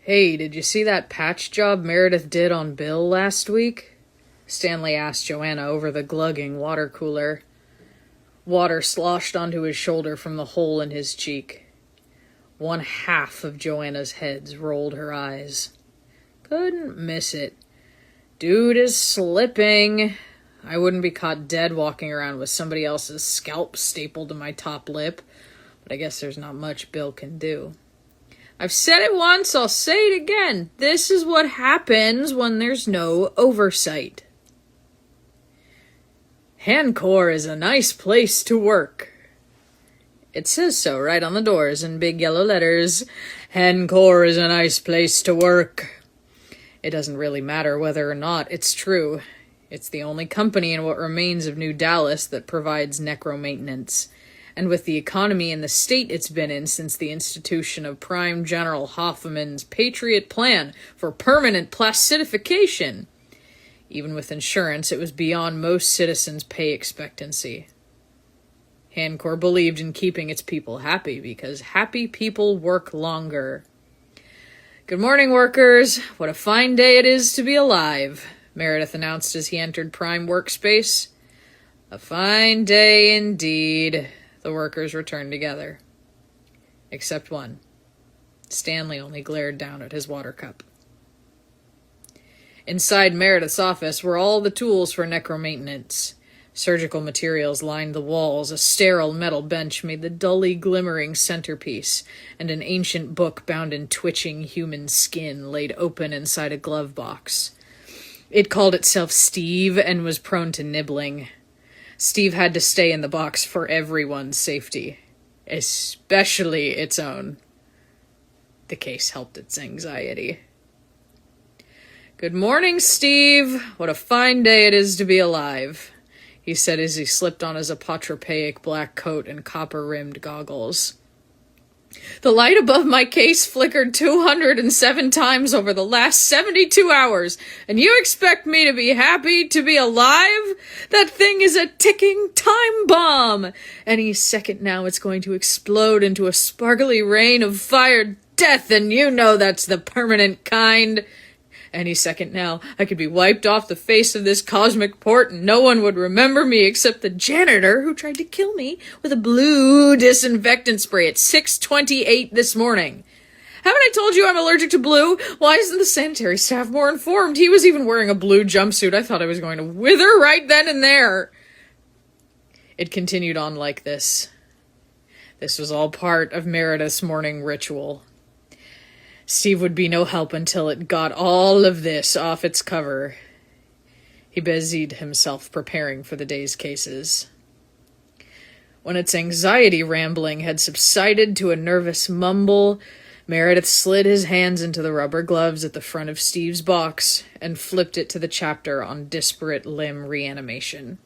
Hey, did you see that patch job Meredith did on Bill last week? Stanley asked Joanna over the glugging water cooler. Water sloshed onto his shoulder from the hole in his cheek. One half of Joanna's head rolled her eyes. Couldn't miss it. Dude is slipping. I wouldn't be caught dead walking around with somebody else's scalp stapled to my top lip, but I guess there's not much Bill can do. I've said it once, I'll say it again. This is what happens when there's no oversight. HanCorp's is a nice place to work. It says so right on the doors in big yellow letters. HanCorp's is a nice place to work. It doesn't really matter whether or not it's true. It's the only company in what remains of New Dallas that provides necro-maintenance. And with the economy and the state it's been in since the institution of Prime General Hoffman's Patriot Plan for permanent plastidification. Even with insurance, it was beyond most citizens' pay expectancy. HanCorp believed in keeping its people happy because happy people work longer. Good morning, workers. What a fine day it is to be alive, Meredith announced as he entered Prime Workspace. A fine day indeed. The workers returned together. Except one. Stanley only glared down at his water cup. Inside Meredith's office were all the tools for necromaintenance. Surgical materials lined the walls, a sterile metal bench made the dully glimmering centerpiece, and an ancient book bound in twitching human skin laid open inside a glove box. It called itself Steve and was prone to nibbling. Steve had to stay in the box for everyone's safety, especially its own. The case helped its anxiety. Good morning, Steve. What a fine day it is to be alive, he said as he slipped on his apotropaic black coat and copper-rimmed goggles. The light above my case flickered 207 times over the last 72 hours, and you expect me to be happy to be alive? That thing is a ticking time bomb! Any second now it's going to explode into a sparkly rain of fire death, and you know that's the permanent kind. Any second now, I could be wiped off the face of this cosmic port and no one would remember me except the janitor who tried to kill me with a blue disinfectant spray at 6:28 this morning. Haven't I told you I'm allergic to blue? Why isn't the sanitary staff more informed? He was even wearing a blue jumpsuit. I thought I was going to wither right then and there. It continued on like this. This was all part of Meredith's morning ritual. Steve would be no help until it got all of this off its cover. He busied himself preparing for the day's cases. When its anxiety rambling had subsided to a nervous mumble, Meredith slid his hands into the rubber gloves at the front of Steve's box and flipped it to the chapter on disparate limb reanimation.